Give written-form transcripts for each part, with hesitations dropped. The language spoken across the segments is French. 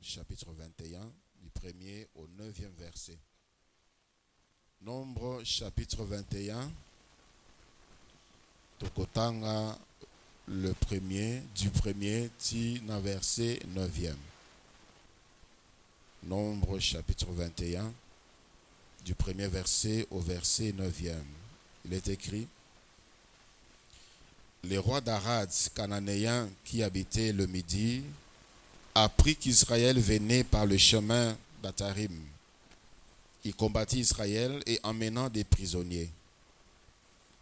chapitre 21, du 1er au 9e verset. Nombre chapitre 21, Tokotanga le premier, du 1er tina verset 9e. Nombre chapitre 21, du 1er verset au verset 9e. Il est écrit: les rois d'Arad, cananéens qui habitaient le Midi, apprit qu'Israël venait par le chemin d'Atarim. Il combattit Israël et emmenant des prisonniers.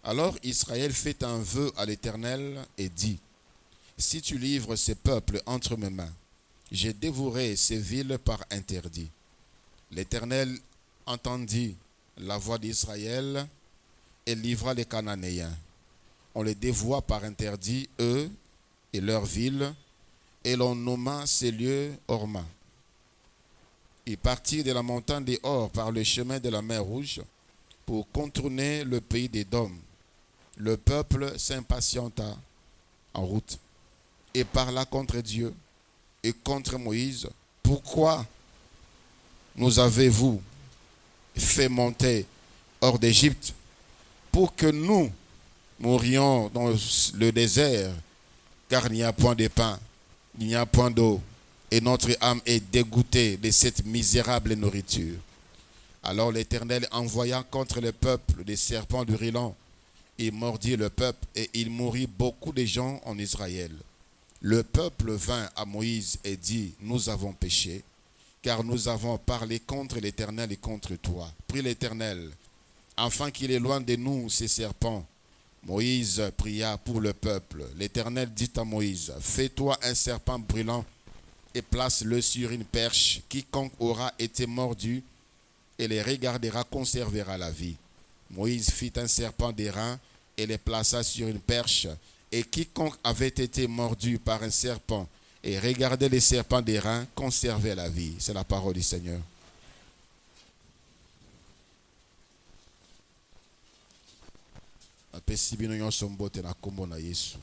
Alors Israël fait un vœu à l'Éternel et dit: si tu livres ces peuples entre mes mains, je dévorerai ces villes par interdit. L'Éternel entendit la voix d'Israël et livra les Cananéens. On les dévoua par interdit, eux et leurs villes, et l'on nomma ces lieux Horma. Ils partirent de la montagne des Hors par le chemin de la mer Rouge pour contourner le pays d'Édom. Le peuple s'impatienta en route et parla contre Dieu et contre Moïse. Pourquoi nous avez-vous fait monter hors d'Égypte pour que nous mourions dans le désert, car il n'y a point de pain, il n'y a point d'eau, et notre âme est dégoûtée de cette misérable nourriture. Alors l'Éternel envoya contre le peuple des serpents virulents. Il mordit le peuple, et il mourut beaucoup de gens en Israël. Le peuple vint à Moïse et dit: nous avons péché, car nous avons parlé contre l'Éternel et contre toi. Prie l'Éternel, afin qu'il éloigne de nous ces serpents. Moïse pria pour le peuple. L'Éternel dit à Moïse: fais-toi un serpent brûlant et place-le sur une perche. Quiconque aura été mordu et les regardera conservera la vie. Moïse fit un serpent d'airain et les plaça sur une perche. Et quiconque avait été mordu par un serpent et regardait les serpents d'airain conservait la vie. C'est la parole du Seigneur. Apesi bino nyonso mbote na kombo na Yesu.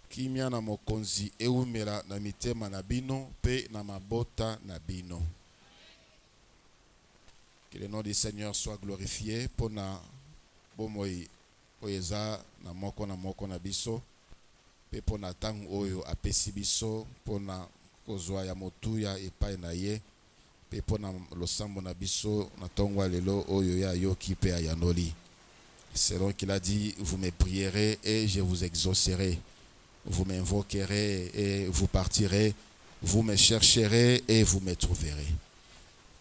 Kimia na mokonzi eumela na mitema na bino pe na mabota na bino. Que le nom du Seigneur soit glorifié pour na bomoi oyeza na moko na biso pe pour na tangu oyo apesi biso pour na kozwa ya motuya epai na ye pe pour na losambo na biso na tongwa lelo oyo ya yoki pe ayanoli. Selon qu'il a dit, vous me prierez et je vous exaucerai. Vous m'invoquerez et vous partirez. Vous me chercherez et vous me trouverez.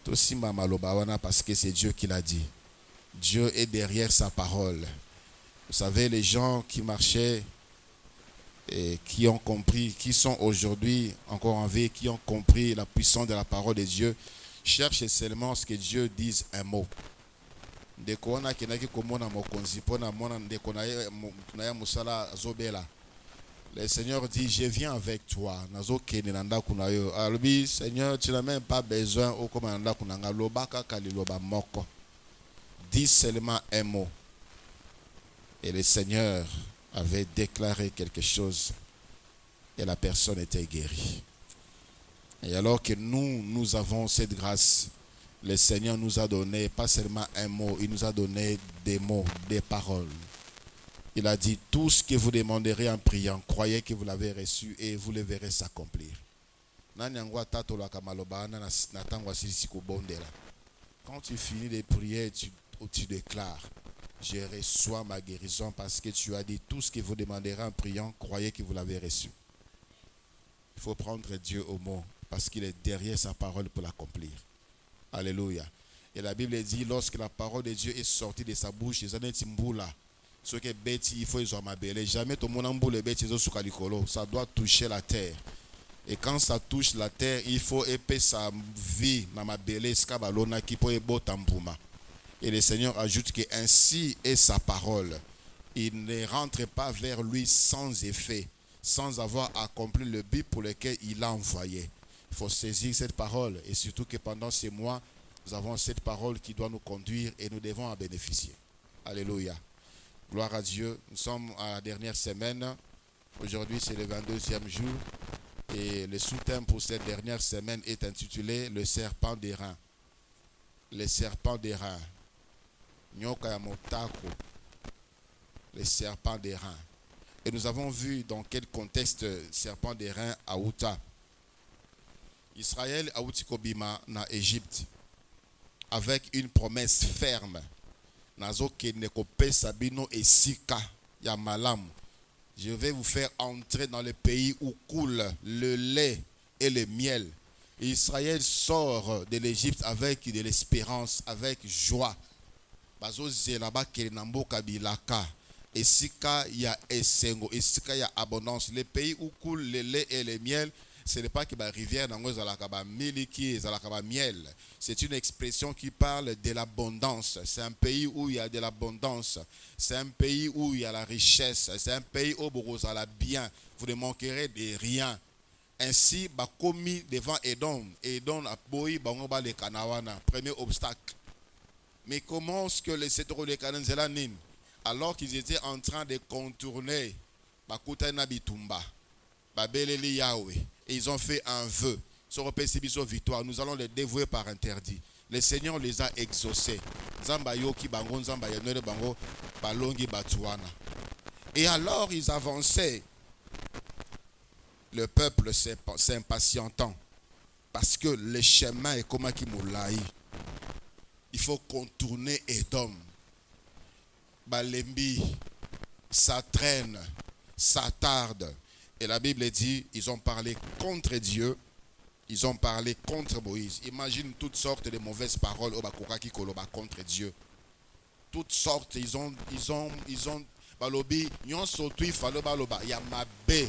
Tout simba malobawana parce que c'est Dieu qui l'a dit. Dieu est derrière sa parole. Vous savez, les gens qui marchaient et qui ont compris, qui sont aujourd'hui encore en vie, qui ont compris la puissance de la parole de Dieu, cherchent seulement ce que Dieu dise un mot. Le Seigneur dit: je viens avec toi. Seigneur, tu n'as même pas besoin. Dis seulement un mot. Et le Seigneur avait déclaré quelque chose et la personne était guérie. Et alors que nous avons cette grâce, le Seigneur nous a donné pas seulement un mot, il nous a donné des mots, des paroles. Il a dit: tout ce que vous demanderez en priant, croyez que vous l'avez reçu et vous le verrez s'accomplir. Quand tu finis de prier, tu déclares: je reçois ma guérison parce que tu as dit tout ce que vous demanderez en priant, croyez que vous l'avez reçu. Il faut prendre Dieu au mot parce qu'il est derrière sa parole pour l'accomplir. Alléluia. Et la Bible dit, lorsque la parole de Dieu est sortie de sa bouche, jamais ça doit toucher la terre. Et quand ça touche la terre, il faut épaisser sa vie. Et le Seigneur ajoute que ainsi est sa parole. Il ne rentre pas vers lui sans effet, sans avoir accompli le but pour lequel il l'a envoyé. Il faut saisir cette parole et surtout que pendant ces mois, nous avons cette parole qui doit nous conduire et nous devons en bénéficier. Alléluia. Gloire à Dieu. Nous sommes à la dernière semaine. Aujourd'hui, c'est le 22e jour. Et le sous-thème pour cette dernière semaine est intitulé Le serpent d'airain. Le serpent d'airain. Nyoka ya motako. Le serpent d'airain. Et nous avons vu dans quel contexte serpent d'airain a outa. Israël a outi kobima na Égypte avec une promesse ferme. Nazo keneko pe sabino esika ya malamu. Je vais vous faire entrer dans le pays où coule le lait et le miel. Et Israël sort de l'Égypte avec de l'espérance, avec joie. Bazo zelaba kerenamboka bilaka. Esika ya esengo, esika ya abondance. Le pays où coule le lait et le miel, ce n'est pas que la rivière nango zalakaba miliki, zalakaba miel. C'est une expression qui parle de l'abondance. C'est un pays où il y a de l'abondance. C'est un pays où il y a la richesse. C'est un pays où vous allez bien. Vous ne manquerez de rien. Ainsi, commis devant Edom. Edom a boyi bangoba le kanawana. Premier obstacle. Mais comment est-ce que les sétros de Canaan zelanin, alors qu'ils étaient en train de contourner Bakutana Bitumba, Babeleli Yahweh, et ils ont fait un vœu. Sur le victoire, nous allons les dévouer par interdit. Le Seigneur les a exaucés. Et alors ils avançaient. Le peuple s'impatientant. Parce que le chemin est comme qui moulaï. Il faut contourner Edom. Balembi, ça traîne, ça tarde. Et la Bible dit, ils ont parlé contre Dieu, ils ont parlé contre Moïse. Imagine toutes sortes de mauvaises paroles au Bakokaki Koloba contre Dieu. Toutes sortes, ils ont, balobi, nyon sotu ifalo baloba, yamabe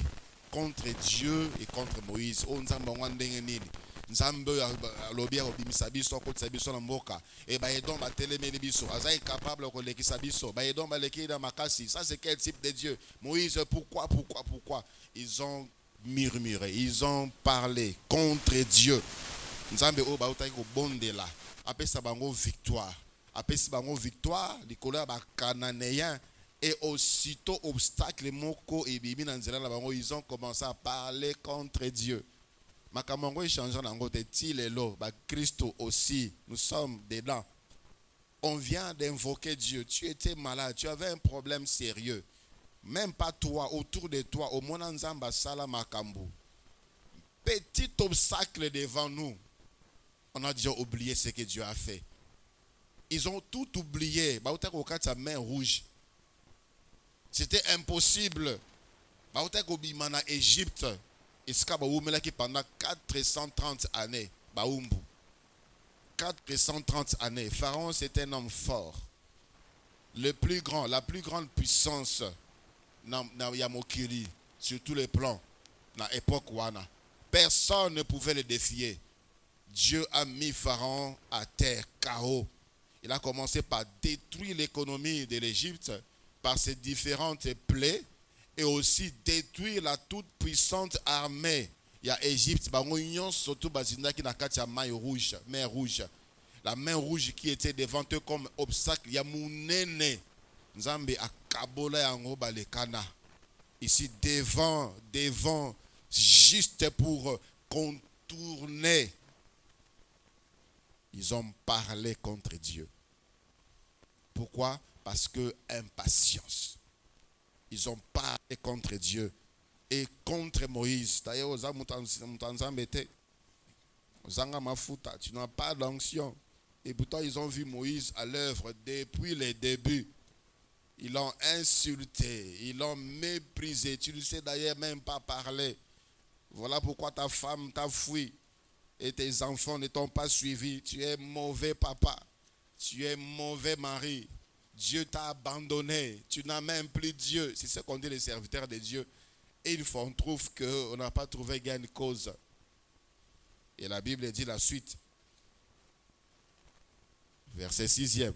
contre Dieu et contre Moïse. On Nzambe alobi obimisa biso kotisa biso na mboka et ba edon ba telemeli biso azai capable ko lekisa biso ba edon ba leki na makasi. Ça c'est quel type de Dieu? Moïse, pourquoi ils ont murmuré, ils ont parlé contre Dieu. Nzambe o ba utai ko bondela apesa bango victoire, apesa bango victoire likolo ba cananéen. Et aussitôt obstacle moko et bibi na nzela na bango, ils ont commencé à parler contre Dieu. Makamongo est changeant dans côté Tilelo, Christo aussi, nous sommes dedans. On vient d'invoquer Dieu. Tu étais malade, tu avais un problème sérieux. Même pas toi, autour de toi, au Monanzamba Sala Makambu. Petit obstacle devant nous. On a déjà oublié ce que Dieu a fait. Ils ont tout oublié. Sa main rouge. C'était impossible. Bimana Égypte. Iska baoumela qui pendant 430 années, baoumbu. 430 années. Pharaon, c'est un homme fort. Le plus grand, la plus grande puissance na Yamokiri, sur tous les plans, dans l'époque Wana. Personne ne pouvait le défier. Dieu a mis Pharaon à terre, chaos. Il a commencé par détruire l'économie de l'Égypte par ses différentes plaies. Et aussi détruire la toute puissante armée. Il y a Égypte, surtout Bazinda qui n'a qu'à mer rouge. La main rouge qui était devant eux comme obstacle. Il y a Mounene. Nzambe a Kabola yango balekana. Ici devant, juste pour contourner. Ils ont parlé contre Dieu. Pourquoi? Parce que impatience. Ils ont parlé contre Dieu et contre Moïse. D'ailleurs, tu n'as pas d'onction. Et pourtant, ils ont vu Moïse à l'œuvre depuis les débuts. Ils l'ont insulté, ils l'ont méprisé. Tu ne sais d'ailleurs même pas parler. Voilà pourquoi ta femme t'a fui et tes enfants ne t'ont pas suivi. Tu es mauvais papa, tu es mauvais mari. Dieu t'a abandonné. Tu n'as même plus Dieu. C'est ce qu'on dit les serviteurs de Dieu. Et une fois, on trouve qu'on n'a pas trouvé gain de cause. Et la Bible dit la suite. Verset 6e.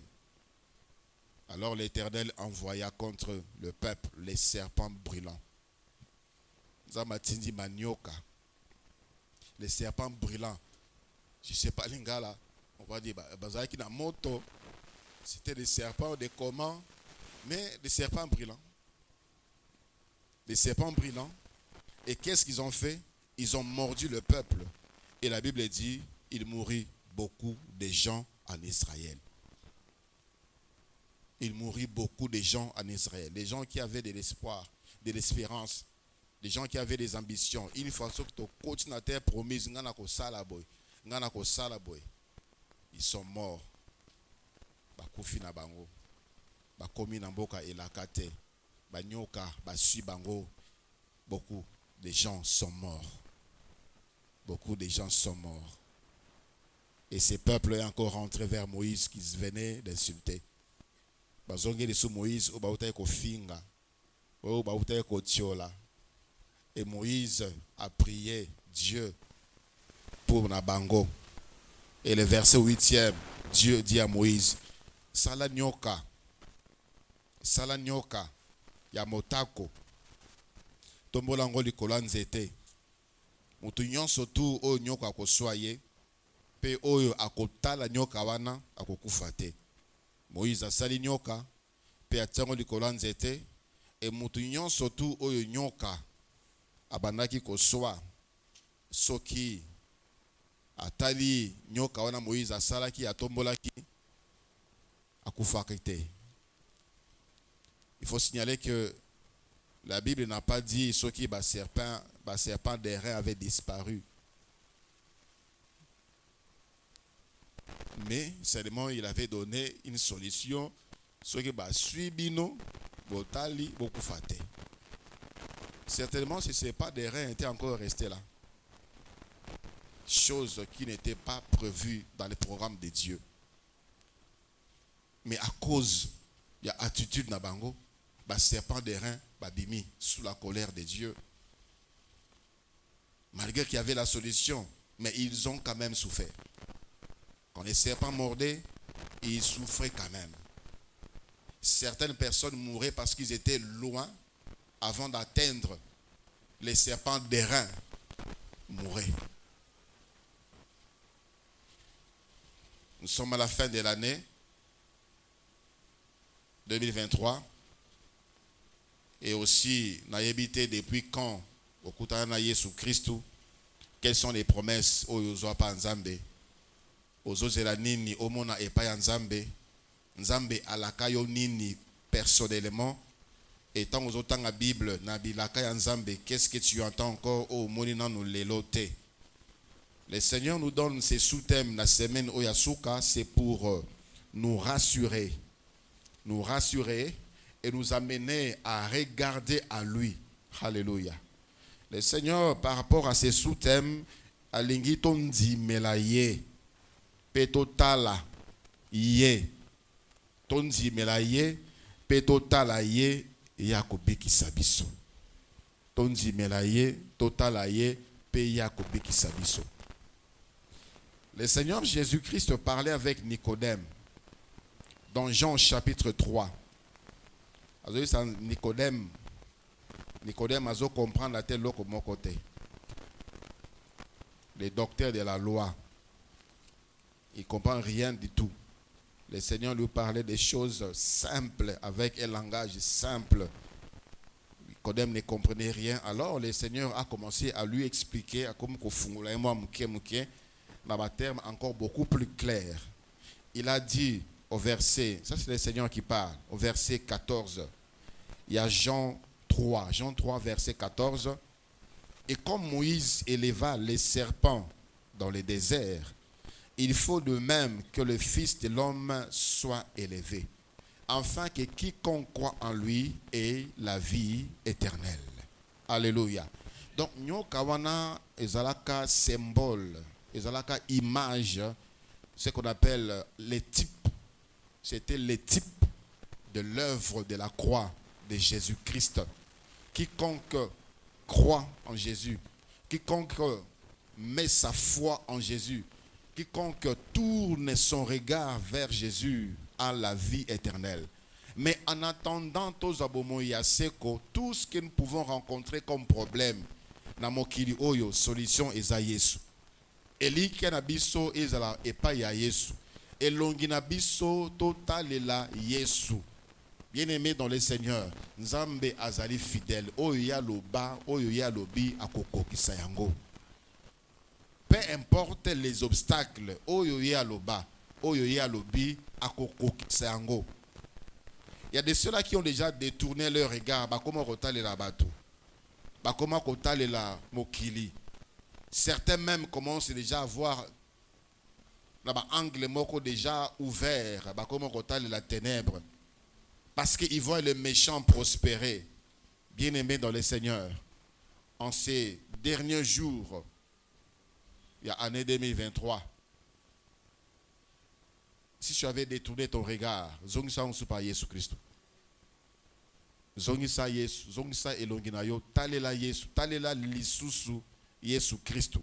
Alors l'Éternel envoya contre le peuple les serpents brûlants. Zamatindi manioka. Les serpents brûlants. Je ne sais pas, l'ingala. On va dire, bazaki na moto. C'était des serpents de comment? Mais des serpents brûlants. Des serpents brûlants. Et qu'est-ce qu'ils ont fait? Ils ont mordu le peuple. Et la Bible dit, il mourut beaucoup de gens en Israël. Il mourut beaucoup de gens en Israël. Des gens qui avaient de l'espoir, de l'espérance. Des gens qui avaient des ambitions. Une fois que tu continues à terre promise, ils sont morts. Bakufi na bango. Bakomi na mboka elakate. Banyoka, basui bango. Beaucoup de gens sont morts. Beaucoup de gens sont morts. Et ces peuples est encore rentré vers Moïse qui venait d'insulter. Bazongeli sous Moïse, ou bautaye ko finga, ou bautaye ko tiola. Et Moïse a prié Dieu pour Nabango. Et le verset 8e, Dieu dit à Moïse, Sala nyoka, ya motako, tombolango likola nzete, mutu nyonso tu oyo nyoka akoswaye, pe oyo akotala nyoka wana akokufa te. Moïse asali nyoka, pe atiango likola nzete, e mutu nyonso tu oyo nyoka abandaki koswa, soki atali nyoka wana Moïse asalaki atombolaki akufaki te. Il faut signaler que la Bible n'a pas dit soki serpent d'airain avait disparu. Mais seulement il avait donné une solution. Soki suibino botali bokufate. Certainement, si ce pas des reins étaient encore restés là. Chose qui n'était pas prévue dans le programme de Dieu. Mais à cause de l'attitude Nabango, serpent des reins, bimi, sous la colère de Dieu. Malgré qu'il y avait la solution, mais ils ont quand même souffert. Quand les serpents mordaient, ils souffraient quand même. Certaines personnes mouraient parce qu'ils étaient loin avant d'atteindre les serpents d'airain. Mouraient. Nous sommes à la fin de l'année 2023. Et aussi, n'a habité depuis quand au Koutana Yesu Christ, quelles sont les promesses au Yozoapa Nzambe, aux Ozela Nini, au Mona Epa Nzambe, Nzambe alakayo Nini personnellement, et tant aux autant la Bible, Nabilaka Nzambe, qu'est-ce que tu entends encore au Monina nous l'éloté? Le Seigneur nous donne ces sous-thèmes la semaine au Yasuka, c'est pour nous rassurer et nous amener à regarder à lui. Alléluia. Le Seigneur, par rapport à ces sous-thèmes, alingi tondi melaye, petotala ye, tondi melaye, petotala ye, yakobiki sabiso. Tondi melaye, totala ye, pe yakobiki sabiso. Le Seigneur Jésus-Christ parlait avec Nicodème dans Jean chapitre 3. Nicodème a comprendre la telle loco mon côté. Les docteurs de la loi, il ne comprend rien du tout. Le Seigneur lui parlait des choses simples avec un langage simple. Nicodème ne comprenait rien. Alors le Seigneur a commencé à lui expliquer comme dans un terme encore beaucoup plus clair. Il a dit au verset, ça c'est le Seigneur qui parle, au verset 14, il y a Jean 3, verset 14. Et comme Moïse éleva les serpents dans le désert, il faut de même que le Fils de l'homme soit élevé, afin que quiconque croit en lui ait la vie éternelle. Alléluia. Donc, nous avons ezalaka symbole, ezalaka image, ce qu'on appelle les types. C'était les types de l'œuvre de la croix de Jésus-Christ. Quiconque croit en Jésus, quiconque met sa foi en Jésus, quiconque tourne son regard vers Jésus a la vie éternelle. Mais en attendant tout ce que nous pouvons rencontrer comme problème, namokili oyo solution eza Yesu. Eliki na biso ezala epa ya Yesu. Elongi na biso totalela Yesu. Bien-aimé dans le Seigneur, Nzambe azali fidèle. Oyo ya loba, oyo ya lobi akoko kisayango. peu importe les obstacles, oyoye aloba, oyoye alobi, akoko kisango. Il y a de ceux-là qui ont déjà détourné leur regard. Comment rotale la bateau? Comment rotale la mokili? Certains même commencent déjà à voir l'angle moko déjà ouvert. Comment rotale la ténèbre? Parce qu'ils voient le méchant prospérer. Bien-aimés dans le Seigneur, en ces derniers jours, il y a année 2023, si tu avais détourné ton regard, zongisa on soupa Yesu Christ. Zongisa Yesu, zongisa elonginayo, talela Yesu, talela lisusu Yesu Christ.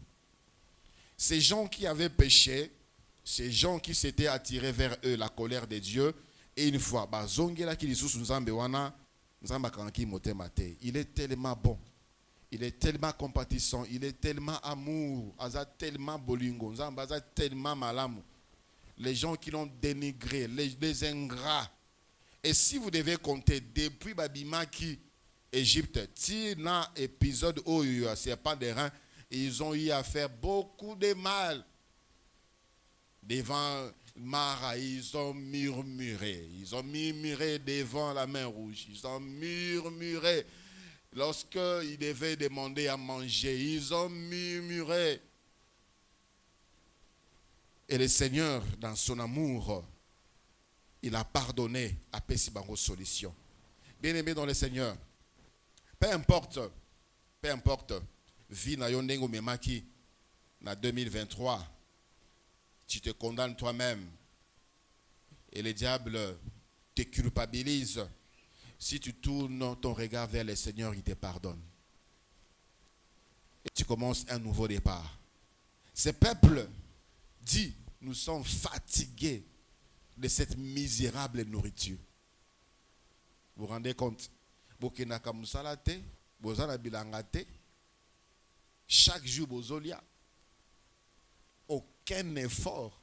Ces gens qui avaient péché, ces gens qui s'étaient attirés vers eux la colère de Dieu, et une fois, zongela ki lisusu nzambe wana, nzamba kanki motema te. Il est tellement bon. Il est tellement compatissant, il est tellement amour, aza tellement bolingo, nzamba aza tellement malamu. Les gens qui l'ont dénigré, les ingrats. Et si vous devez compter depuis Babimaki, Égypte, tina épisode où il y a serpent des reins, ils ont eu à faire beaucoup de mal. Devant Mara, ils ont murmuré. Ils ont murmuré devant la main rouge. Ils ont murmuré. Lorsqu'ils devaient demander à manger, ils ont murmuré. Et le Seigneur, dans son amour, il a pardonné à Pessibango Solution. Bien-aimé dans le Seigneur, peu importe, vie na yondengo memaki na 2023, tu te condamnes toi-même et le diable te culpabilise. Si tu tournes ton regard vers le Seigneur, il te pardonne. Et tu commences un nouveau départ. Ce peuple dit, nous sommes fatigués de cette misérable nourriture. Vous vous rendez compte? Chaque jour, bozolia. Aucun effort.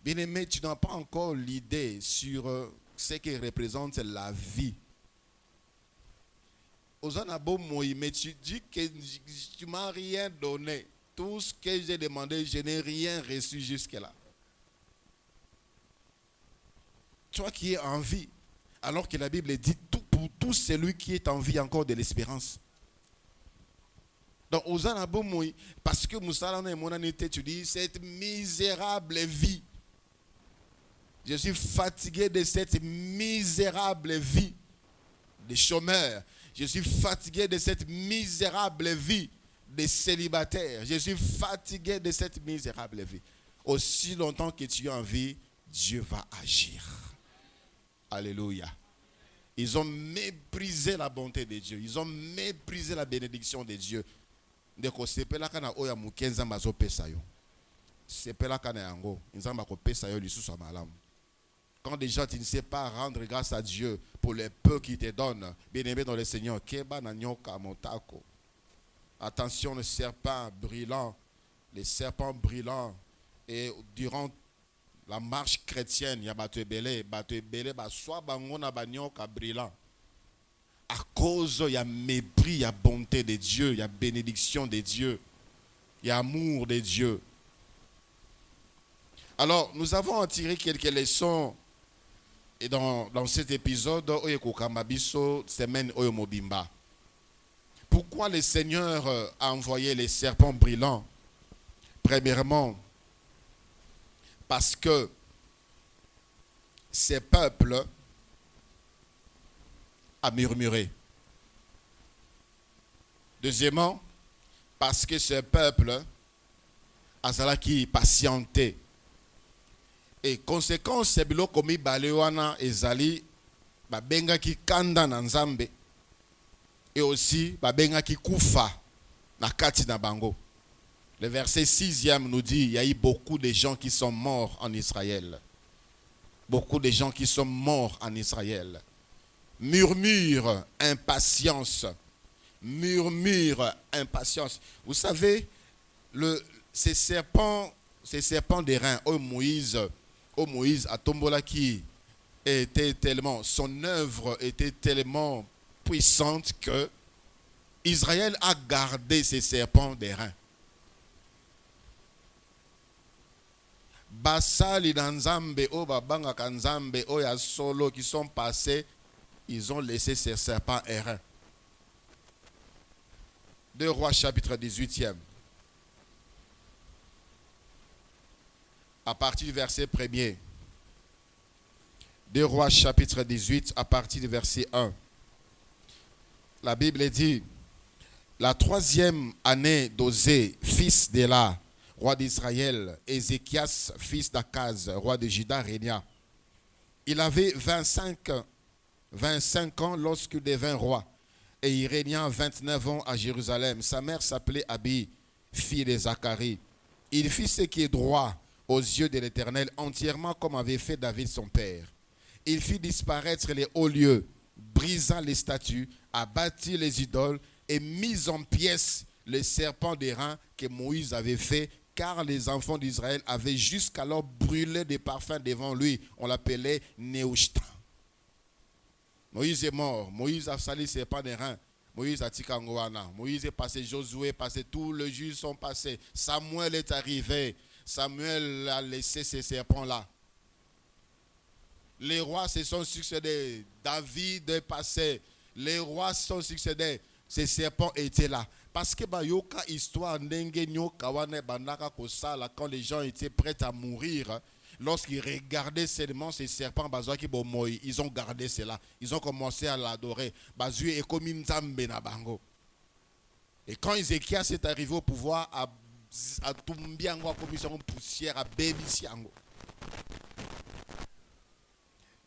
Bien-aimé, tu n'as pas encore l'idée sur ce qui représente la vie. Mais tu dis que tu ne m'as rien donné. Tout ce que j'ai demandé, je n'ai rien reçu jusque-là. Toi qui es en vie, alors que la Bible dit tout pour tout celui qui est en vie encore de l'espérance. Donc, parce que Moussala et mon anité, tu dis, cette misérable vie. Je suis fatigué de cette misérable vie de chômeur. Je suis fatigué de cette misérable vie de célibataire. Je suis fatigué de cette misérable vie. Aussi longtemps que tu es en vie, Dieu va agir. Alléluia. Ils ont méprisé la bonté de Dieu. Ils ont méprisé la bénédiction de Dieu. Quand déjà tu ne sais pas rendre grâce à Dieu pour les peu qu'il te donne, bien-aimé dans le Seigneur, attention, le serpent brûlant, et durant la marche chrétienne, il y a battu belé, soit bangona banyoka brillant. À cause, il y a mépris, il y a bonté de Dieu, il y a bénédiction de Dieu, il y a amour de Dieu. Alors, nous avons en tiré quelques leçons et dans cet épisode, semaine Oyomobimba. Pourquoi le Seigneur a envoyé les serpents brillants? Premièrement, parce que ces peuples a murmuré. Deuxièmement, parce que ce peuple a qui patienté. Et conséquence, c'est bilo komi balewana ezali babenga ki kanda na nzambe. Et aussi babenga ki kufa na kati na bango. Le verset 6e nous dit il y a eu beaucoup de gens qui sont morts en Israël. Beaucoup de gens qui sont morts en Israël. Murmure, impatience. Murmure, impatience. Vous savez, ces serpents des reins, Moïse a tombola qui son œuvre était tellement puissante que Israël a gardé ses serpents d'airain. Basali Nzambe o babanga kanzambe o ya solo qui sont passés, ils ont laissé ces serpents airains. 2 Rois chapitre 18e. À partir du verset 1er. 2 Rois chapitre 18 à partir du verset 1. La Bible dit, la 3e année d'Osée, fils d'Éla, roi d'Israël, Ézéchias, fils d'Akaz, roi de Juda, régna. Il avait 25 ans lorsqu'il devint roi, et il régna 29 ans à Jérusalem. Sa mère s'appelait Abi, fille de Zacharie. Il fit ce qui est droit aux yeux de l'Éternel, entièrement comme avait fait David son père. Il fit disparaître les hauts lieux, brisa les statues, abattit les idoles et mis en pièces les serpents d'airain que Moïse avait fait, car les enfants d'Israël avaient jusqu'alors brûlé des parfums devant lui. On l'appelait Néhushtan. Moïse est mort. Moïse a sali les serpents d'airain. Moïse a tikangoana. Moïse est passé, Josué est passé, tous les juges sont passés. Samuel est arrivé. Samuel a laissé ces serpents-là. Les rois se sont succédés. David est passé. Les rois se sont succédés. Ces serpents étaient là. Parce que yoka histoire quand les gens étaient prêts à mourir, lorsqu'ils regardaient seulement ces serpents, ils ont gardé cela. Ils ont commencé à l'adorer. Et quand Ézéchias est arrivé au pouvoir, à Tumbiango, commission poussière, à Bébisiango.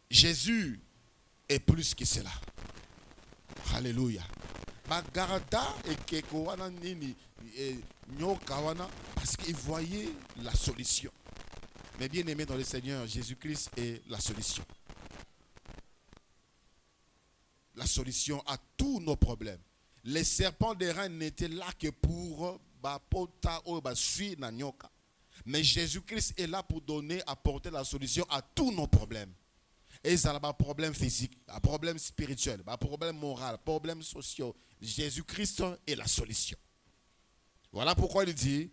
Jésus est plus que cela. Alléluia. Bagarada et Kekowana Nini Nyokawana, parce qu'il voyait la solution. Mais bien aimé dans le Seigneur, Jésus-Christ est la solution. La solution à tous nos problèmes. Les serpents d'airain n'étaient là que pour mais Jésus-Christ est là pour donner, apporter la solution à tous nos problèmes. Et ça a un problème physique, un problème spirituel, un problème moral, un problème social. Jésus-Christ est la solution. Voilà pourquoi il dit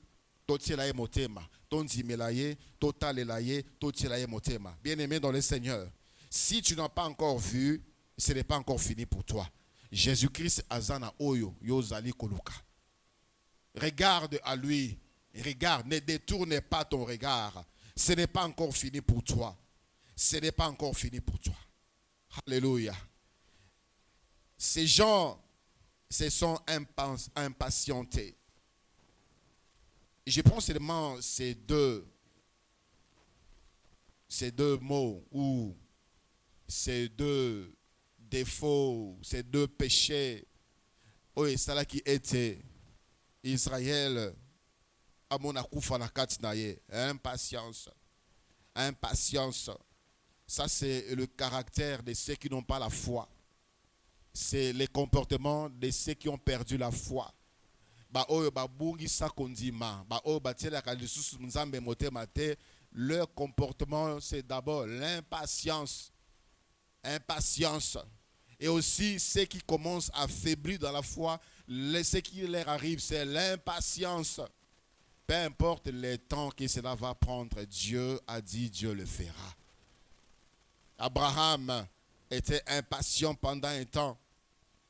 bien-aimé dans le Seigneur, si tu n'as pas encore vu, ce n'est pas encore fini pour toi. Jésus-Christ azana oyo yozali koluka. Regarde à lui, regarde, ne détourne pas ton regard. Ce n'est pas encore fini pour toi. Ce n'est pas encore fini pour toi. Alléluia. Ces gens se sont impatientés. Je prends seulement ces deux mots ou ces deux défauts, ces deux péchés. Oui, c'est là qui était Israël à mon akoufa na katinaye. Impatience. Impatience. Ça, c'est le caractère de ceux qui n'ont pas la foi. C'est les comportements de ceux qui ont perdu la foi. Leur comportement, c'est d'abord l'impatience. Impatience. Et aussi, ceux qui commencent à faiblir dans la foi, ce qui leur arrive, c'est l'impatience. Peu importe le temps que cela va prendre, Dieu a dit, Dieu le fera. Abraham était impatient pendant un temps.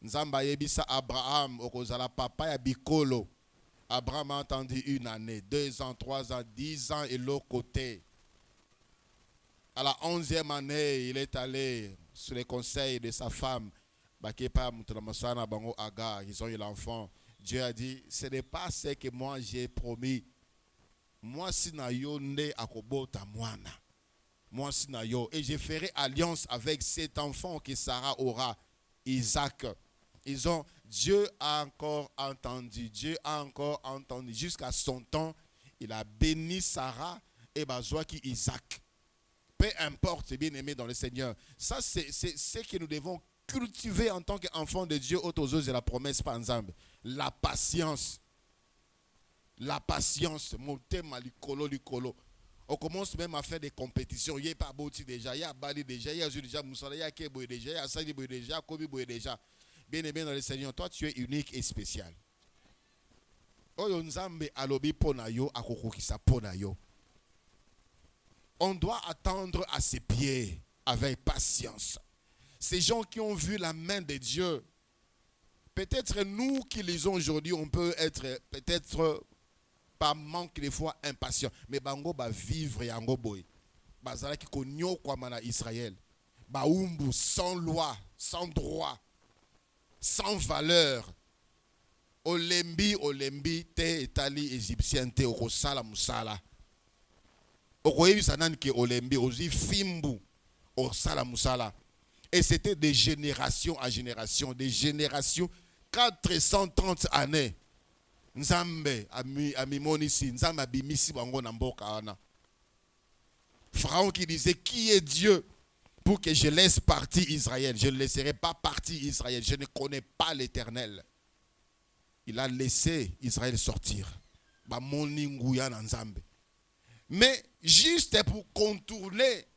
Nzamba yebisa Abraham okozala papa ya bikolo. Abraham a entendu 1 année, 2 ans, 3 ans, 10 ans et l'autre côté. À la 11e année, il est allé sous les conseils de sa femme. Ils ont eu l'enfant. Dieu a dit, ce n'est pas ce que moi j'ai promis. Moi si na yo nde akobota mwana. Moi si na yo. Et je ferai alliance avec cet enfant que Sarah aura, Isaac. Dieu a encore entendu. Dieu a encore entendu. Jusqu'à son temps, il a béni Sarah et Bazouaki Isaac. Peu importe, bien aimé dans le Seigneur. Ça, c'est ce que nous devons cultiver en tant qu'enfants de Dieu. Autour de la promesse, par exemple. La patience. La patience. Mon thème, l'icolo. On commence même à faire des compétitions. Il y a pas Boti déjà, il y a Bali déjà, il y a déjà Moussala, il y a Keboy déjà, il y a Sadi Boy déjà, Kobi Boy déjà. Bien et bien dans le Seigneur, toi tu es unique et spécial. Oyo Nzambe alobi pona yo, akokokisa pona yo. On doit attendre à ses pieds avec patience. Ces gens qui ont vu la main de Dieu, peut-être nous qui lisons aujourd'hui, on peut être peut-être par manque de foi impatient. Mais bango ba vivre yango boy. Bazala ki konyo kwa mana Israël. Ba umbu sans loi, sans droit, sans valeur. Olembi te etali égyptien te okosala musala. Okoyebi sanan ke olembi ozi fimbu osala musala. Et c'était de génération à génération, des générations 430 années. Nzambe amimonisi, Nzambe abimisi bango na mboka ana. Pharaon qui disait qui est Dieu pour que je laisse partir Israël. Je ne laisserai pas partir Israël. Je ne connais pas l'Éternel. Il a laissé Israël sortir. Ba moni nguya na Nzambe. Mais juste pour contourner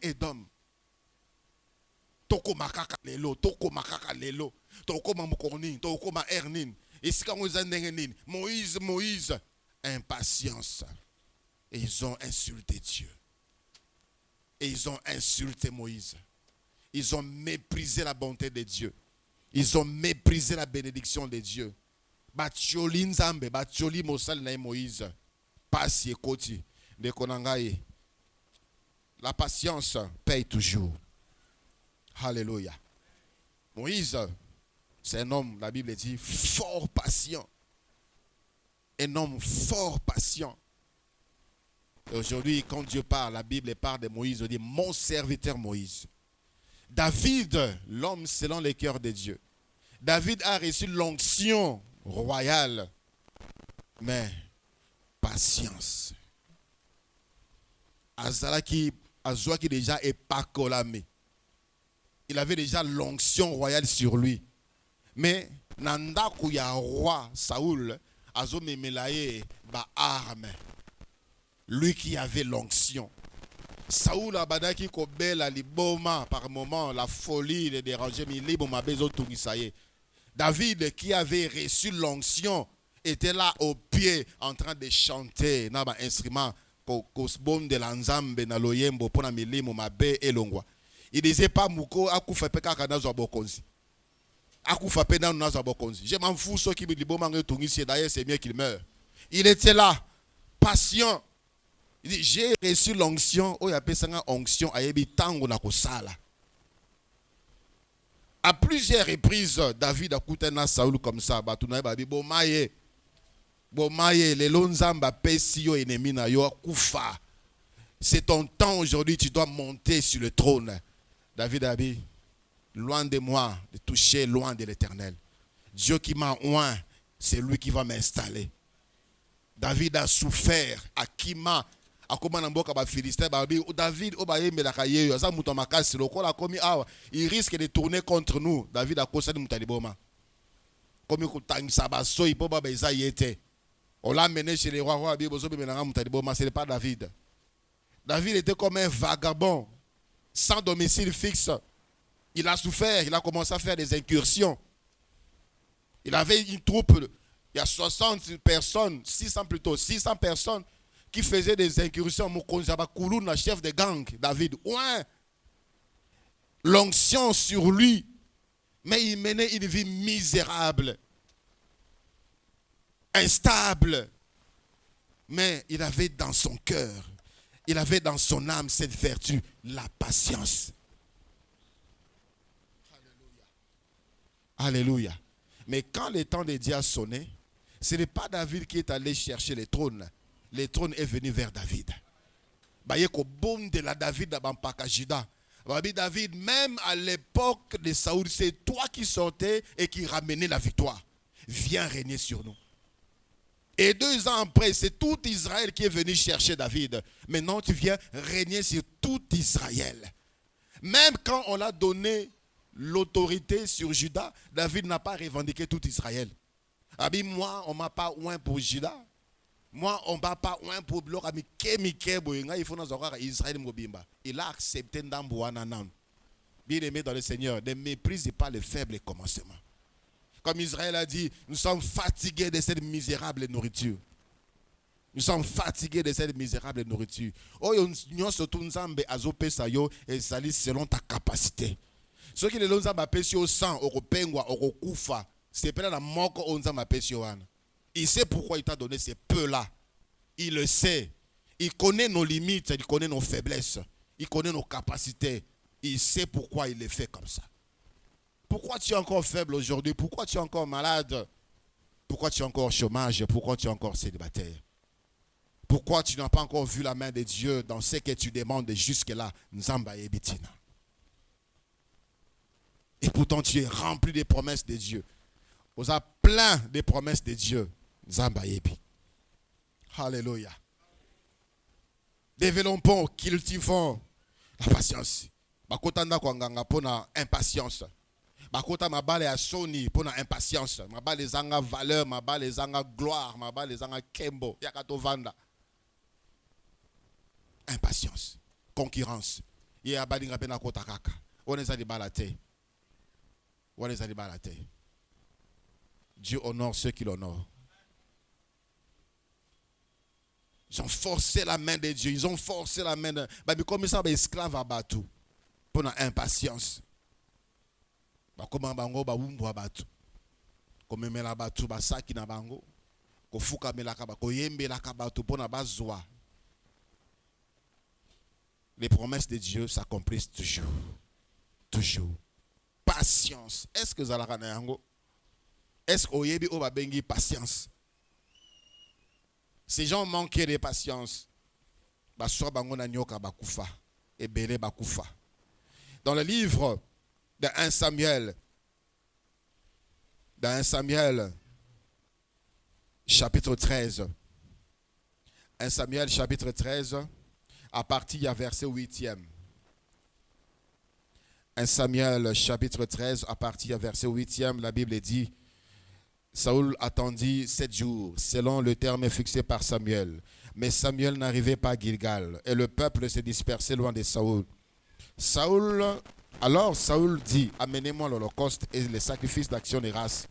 Edom. Toko makaka lelo, toko mamukonin, toko ma ernin. Et si quand vous avez Moïse, impatience. Et ils ont insulté Dieu. Et ils ont insulté Moïse. Ils ont méprisé la bonté de Dieu. Ils ont méprisé la bénédiction de Dieu. Batioli Nzambe, batioli Mosal na Moïse. Pasi ekoti de konangaye. La patience paye toujours. Alléluia. Moïse, c'est un homme, la Bible dit, fort patient. Un homme fort patient. Et aujourd'hui, quand Dieu parle, la Bible parle de Moïse, on dit, mon serviteur Moïse. David, l'homme selon le cœur de Dieu. David a reçu l'onction royale. Mais, patience. Azalaki déjà est pas colamé. Il avait déjà l'onction royale sur lui. Mais, nanda kuya roi Saoul, azo memelaye ba arme. Lui qui avait l'onction. Saoul abadaki ko bela liboma par moment, la folie le dérangeait, mais liboma bezo tungisaye. David qui avait reçu l'onction était là au pied en train de chanter na ba instrument kosbom de l'anzambe na loyembo pona milimo mabe elongwa. Il disait pas muko akufa pe kaka nazo bokonzi. Akufa pe nazo bokonzi. Je m'en fous ceux qui me liboma ngotungisi d'ailleurs c'est mieux qu'il meure. Il était là patient. Il dit j'ai reçu l'onction, o ya pesanga onction ayebi tango na kosala. À plusieurs reprises David a coûté na Saoul comme ça, batuna ba bi bomaye. Bomaye les lonzamba pesio ennemi na yo kufa. C'est ton temps aujourd'hui, tu dois monter sur le trône. David a dit, loin de moi de toucher loin de l'Éternel. Dieu qui m'a oint, c'est lui qui va m'installer. David a souffert, à Kima, à Komanamboka ba Philistin, David il risque de tourner contre nous. David a causé de Moutaliboma. Comme on l'a mené chez les rois, ce n'est pas David. David était comme un vagabond, sans domicile fixe. Il a souffert, il a commencé à faire des incursions. Il avait une troupe, il y a 60 personnes, 600 personnes qui faisaient des incursions. Moukonzabakoulouna, chef de gang, David. Ouais. L'onction sur lui, mais il menait une vie misérable, instable. Mais il avait dans son cœur, il avait dans son âme cette vertu, la patience. Alléluia. Mais quand le temps de Dieu a sonné, ce n'est pas David qui est allé chercher le trône. Le trône est venu vers David. David, même à l'époque de Saoul, c'est toi qui sortais et qui ramenais la victoire. Viens régner sur nous. Et 2 ans après, c'est tout Israël qui est venu chercher David. Maintenant, tu viens régner sur tout Israël. Même quand on a donné l'autorité sur Juda, David n'a pas revendiqué tout Israël. Moi, on ne m'a pas oint pour Juda. Moi, on ne va pas un problème avec il faut nous avoir Israël Mobimba. Il a accepté d'embouananam. Bien aimé dans le Seigneur, ne méprisez pas les faibles commencements. Comme Israël a dit, nous sommes fatigués de cette misérable nourriture. Nous sommes fatigués de cette misérable nourriture. Oh, nous sommes et salis selon ta capacité. Ce qui est le nzamba pesio sang, au pengwa, au kufa, c'est pas la mort au nzamba pesio. Il sait pourquoi il t'a donné ces peu-là. Il le sait. Il connaît nos limites, il connaît nos faiblesses, il connaît nos capacités. Il sait pourquoi il les fait comme ça. Pourquoi tu es encore faible aujourd'hui? Pourquoi tu es encore malade? Pourquoi tu es encore au chômage? Pourquoi tu es encore célibataire? Pourquoi tu n'as pas encore vu la main de Dieu dans ce que tu demandes jusque-là? Nzamba et Bitina. Et pourtant tu es rempli des promesses de Dieu. Vous avez plein des promesses de Dieu. Nzamba Yebi. Alléluia. Développons, cultivons la patience. Bakotanda kwanganga pona impatience. Bakota mabale ya soni pona impatience. Mabale zanga valeur, mabale zanga gloire, mabale zanga kembo. Yakato vanda. Impatience. Concurrence. Ye abali ngapena kota kaka. Oneza di balate. Oneza di balate. Dieu honore ceux qui l'honorent. Ils ont forcé la main de Dieu. Ils ont forcé la main de... Mais comme ça, les esclaves à Batou. Pour la impatience. Comment bango ba wumbu abatu. Comme mela batu ba saki na bango. Ko fuka mela kaba ko yembe la kabatu pour na bazwa. Les promesses de Dieu s'accomplissent toujours. Toujours. Patience. Est-ce que zalaka na yango? Est-ce que oyebi o ba bengi patience? Ces gens manquaient de patience. Baswa bango na nyoka bakufa. Ebele bakufa. Dans le livre de 1 Samuel, chapitre 13. 1 Samuel, chapitre 13, à partir du verset 8e. 1 Samuel, chapitre 13, à partir du verset 8e, la Bible dit, Saoul attendit 7 jours, selon le terme fixé par Samuel. Mais Samuel n'arrivait pas à Gilgal, et le peuple se dispersait loin de Saoul. Alors Saoul dit, amenez-moi l'holocauste et les sacrifices d'action de grâce.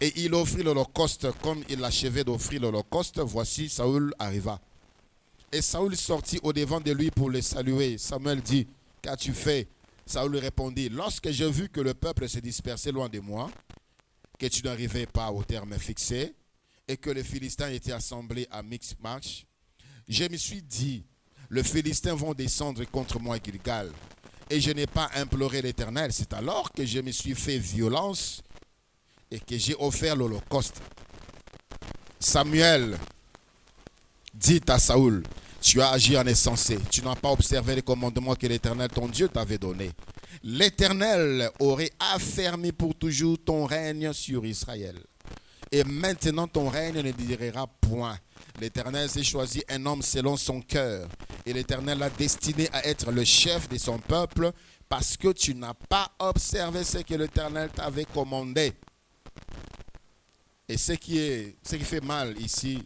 Et il offrit l'holocauste comme il achevait d'offrir l'holocauste. Voici, Saoul arriva. Et Saoul sortit au-devant de lui pour le saluer. Samuel dit, qu'as-tu fait? Saoul répondit, lorsque j'ai vu que le peuple se dispersait loin de moi, que tu n'arrivais pas au terme fixé, et que les Philistins étaient assemblés à Mixmach, je me suis dit, les Philistins vont descendre contre moi à Gilgal. Et je n'ai pas imploré l'Éternel. C'est alors que je me suis fait violence et que j'ai offert l'holocauste. Samuel dit à Saoul, tu as agi en insensé. Tu n'as pas observé les commandements que l'Éternel, ton Dieu, t'avait donnés. L'Éternel aurait affermi pour toujours ton règne sur Israël. Et maintenant ton règne ne durera point. L'Éternel s'est choisi un homme selon son cœur. Et l'Éternel l'a destiné à être le chef de son peuple parce que tu n'as pas observé ce que l'Éternel t'avait commandé. Et ce qui fait mal ici,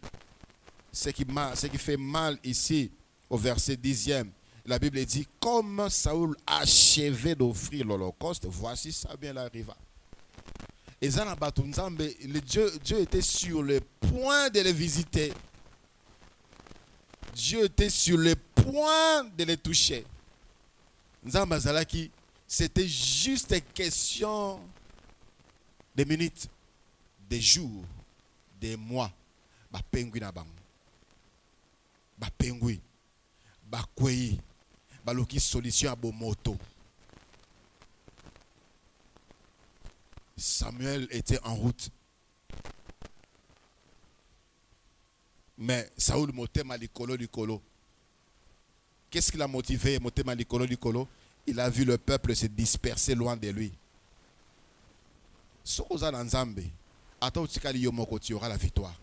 ce qui fait mal ici au verset 10e, la Bible dit, comme Saoul achevait d'offrir l'holocauste, voici Samuel arriva. Et Dieu était sur le point de les visiter. Dieu était sur le point de les toucher. C'était juste une question de minutes, de jours, de mois. Ba pengui na bang. Ba pengui. Ba kwei. Ba loki solution à moto. Samuel était en route. Mais Saoul motema likolo. Qu'est-ce qui l'a motivé motema likolo? Il a vu le peuple se disperser loin de lui. Sokoza Nzambe, attends tu auras la victoire.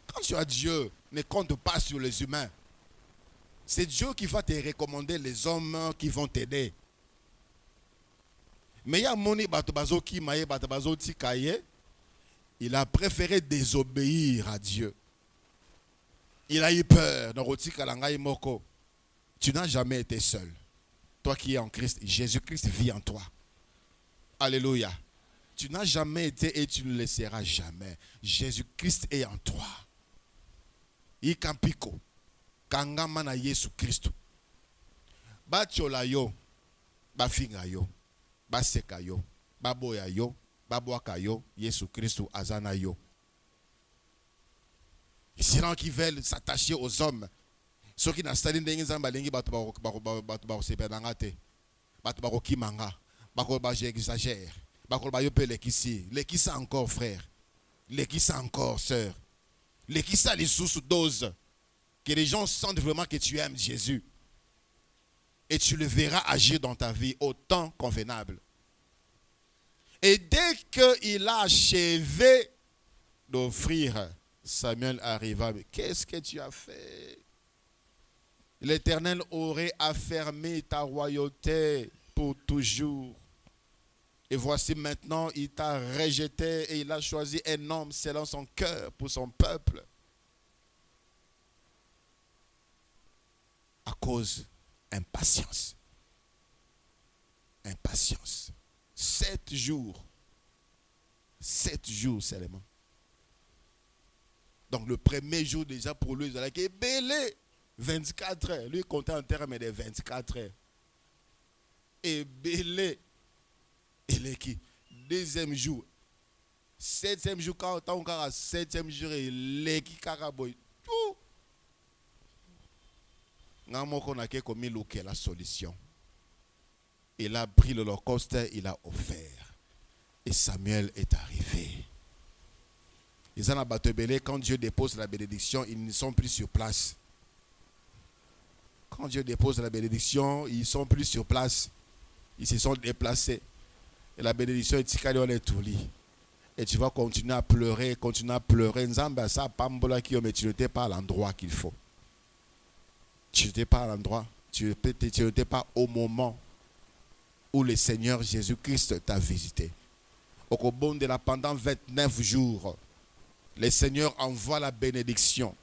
Quand tu as Dieu, ne compte pas sur les humains. C'est Dieu qui va te recommander les hommes qui vont t'aider. Mais il y a Moni Batobazo qui maye Batobazo Tikaye. Il a préféré désobéir à Dieu. Il a eu peur. Tu n'as jamais été seul. Toi qui es en Christ, Jésus-Christ vit en toi. Alléluia. Tu n'as jamais été et tu ne le seras jamais. Jésus-Christ est en toi. Ikampiko. Kangama na Yesu Christ. Ba chola yo. Ba finga yo. Ba seka yo. Ba boya yo. Ba boaka yo. Yesu Christ azana yo. Ces gens qui veulent s'attacher aux hommes. Ceux qui n'ont pas de zamba lengi batu ba sepedanga te. Batu ba kimanga. Ba j'exagère. Ba ko ba yo pe lekisa encore frère. Lekisa encore sœur. Lekisa les sous-doses. Que les gens sentent vraiment que tu aimes Jésus. Et tu le verras agir dans ta vie au temps convenable. Et dès qu'il a achevé d'offrir, Samuel arriva. Qu'est-ce que tu as fait? L'Éternel aurait affermi ta royauté pour toujours. Et voici maintenant, il t'a rejeté et il a choisi un homme selon son cœur pour son peuple. À cause impatience. Impatience. 7 jours. 7 jours seulement. Donc le premier jour déjà pour lui, il a été belé. 24 heures. Lui, il comptait en termes de 24 heures. Et belé. Il est qui? Deuxième jour. 7e jour, quand on a 7e jour, il est qui caraboy. Tout. Nous avons commis la solution. Il a pris l'holocauste, il a offert. Et Samuel est arrivé. Les gens à quand Dieu dépose la bénédiction, ils ne sont plus sur place. Quand Dieu dépose la bénédiction, ils ne sont plus sur place. Ils se sont déplacés. Et la bénédiction est ticale, on est tout lit. Et tu vas continuer à pleurer, continuer à pleurer. Nzamba ça pambola qui mais tu n'étais pas à l'endroit qu'il faut. Tu n'étais pas à l'endroit. Tu n'étais pas au moment où le Seigneur Jésus-Christ t'a visité. Au cours de la pendant 29 jours, le Seigneur envoie la bénédiction.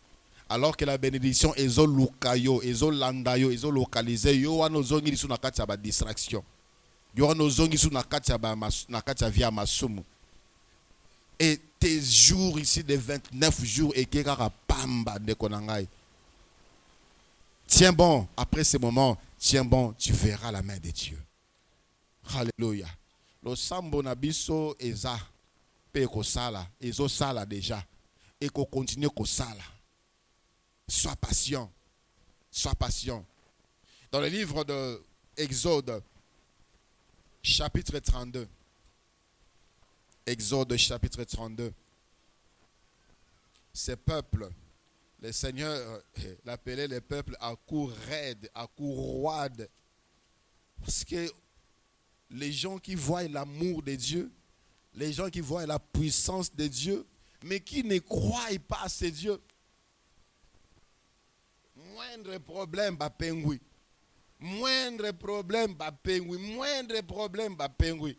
Alors que la bénédiction est lukayo, est landayo, est localisée, yo wa nozongi su na kati ya ba distraction. Yo wa nozongi su na kati ya via masumu. Et tes jours ici de 29 jours et kekaka pamba de konangai. Tiens bon, après ce moment, tiens bon, tu verras la main de Dieu. Alléluia. Le sambo na biso eza pe ko sala, ezo sala déjà et ko continue ko sala. Sois patient. Sois patient. Dans le livre de Exode, chapitre 32. Exode, chapitre 32. Ces peuples, le Seigneur l'appelait les peuples à coups raides, à coups roides. Parce que les gens qui voient l'amour de Dieu, les gens qui voient la puissance de Dieu, mais qui ne croient pas à ce Dieu. Moindre problème, bah pengui. Moindre problème, bah pengui. Moindre problème, bah pengui.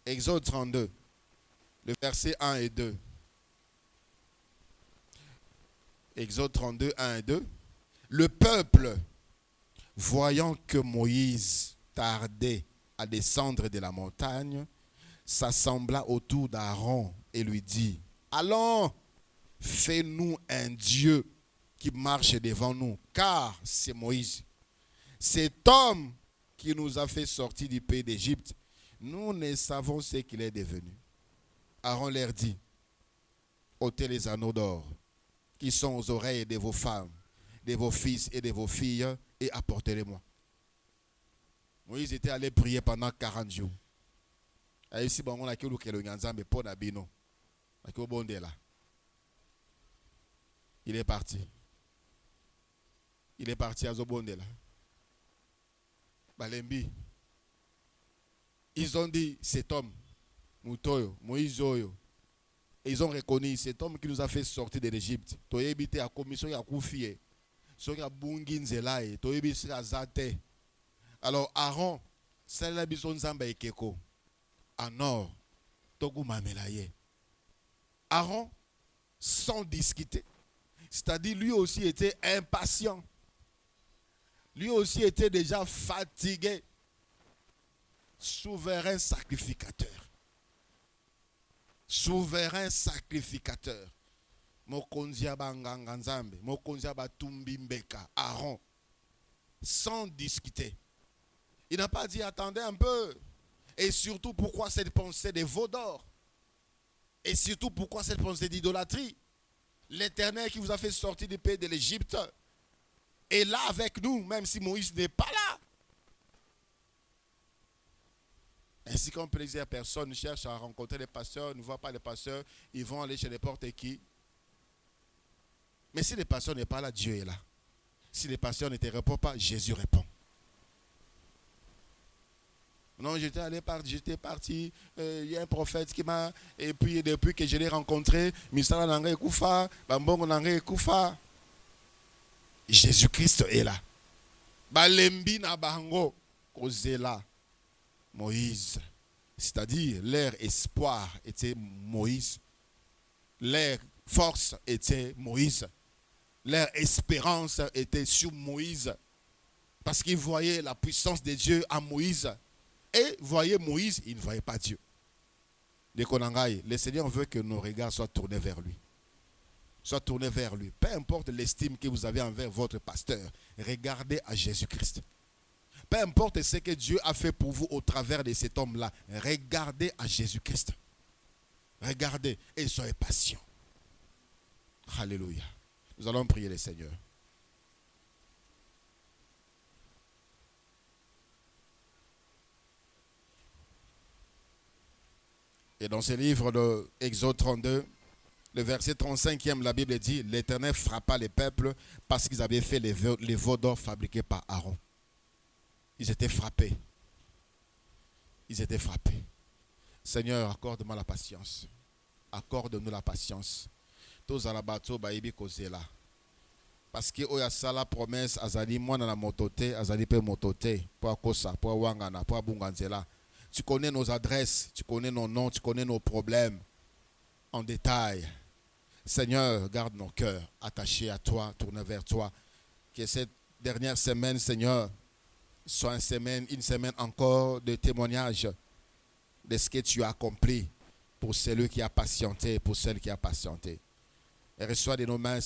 Exode 32, le verset 1 et 2. Exode 32, 1 et 2. Le peuple, voyant que Moïse tardait à descendre de la montagne, s'assembla autour d'Aaron et lui dit: allons, fais-nous un Dieu qui marche devant nous, car c'est Moïse, cet homme qui nous a fait sortir du pays d'Égypte. Nous ne savons ce qu'il est devenu. Aaron leur dit: ôtez les anneaux d'or qui sont aux oreilles de vos femmes, de vos fils et de vos filles, et apportez-les-moi. Moïse était allé prier pendant 40 jours. Il est parti. Il est parti à Zobondela. Balembi. Ils ont dit: cet homme, Mutoyo, Moïse Oyo. Et ils ont reconnu cet homme qui nous a fait sortir de l'Égypte. Toyebite a commission ya kufie. So ya bungi nzelae, toyebite azate. Alors Aaron, sala bison zamba ekeko. Anor, togu mamelaye. Aaron, sans discuter, C'est-à-dire, lui aussi était impatient. Lui aussi était déjà fatigué. Souverain sacrificateur. Souverain sacrificateur. Mokonzia banganga nzambe, mokonzia batumbi mbeka, Aaron, sans discuter. Il n'a pas dit attendez un peu. Et surtout pourquoi cette pensée de veau d'or? Et surtout pourquoi cette pensée d'idolâtrie? L'Éternel qui vous a fait sortir du pays de l'Égypte est là avec nous, même si Moïse n'est pas là. Ainsi qu'un plaisir, personne ne cherche à rencontrer les pasteurs, ne voit pas les pasteurs, ils vont aller chez n'importe qui. Mais si les pasteurs n'est pas là, Dieu est là. Si les pasteurs ne te répondent pas, Jésus répond. Non, j'étais parti, il y a un prophète qui m'a, et puis depuis que je l'ai rencontré, Misala Nangé Koufa, Bambongo Nangé Koufa. Jésus-Christ est là. Balembi na bango, Kozela, Moïse. C'est-à-dire, leur espoir était Moïse. Leur force était Moïse. Leur espérance était sur Moïse. Parce qu'ils voyaient la puissance de Dieu à Moïse. Et voyaient Moïse, ils ne voyaient pas Dieu. Le Seigneur veut que nos regards soient tournés vers lui. Soient tournés vers lui. Peu importe l'estime que vous avez envers votre pasteur, regardez à Jésus-Christ. Peu importe ce que Dieu a fait pour vous au travers de cet homme-là, regardez à Jésus-Christ. Regardez et soyez patient. Alléluia. Nous allons prier le Seigneur. Et dans ce livre de Exode 32, le verset 35e, la Bible dit, l'Éternel frappa les peuples parce qu'ils avaient fait les veaux d'or fabriqués par Aaron. Ils étaient frappés. Ils étaient frappés. Seigneur, accorde-moi la patience. Accorde-nous la patience. Tous à la bateau, baïbi kozela. Parce que oya sala promesse azali mwana na motote, azali pe motote, pour kosa, pour wangana, pour bunganzela. Tu connais nos adresses, tu connais nos noms, tu connais nos problèmes en détail. Seigneur, garde nos cœurs attachés à toi, tournés vers toi. Que cette dernière semaine, Seigneur, soit une semaine encore de témoignage de ce que tu as accompli pour celui qui a patienté, pour celle qui a patienté. Et reçois de nos mains,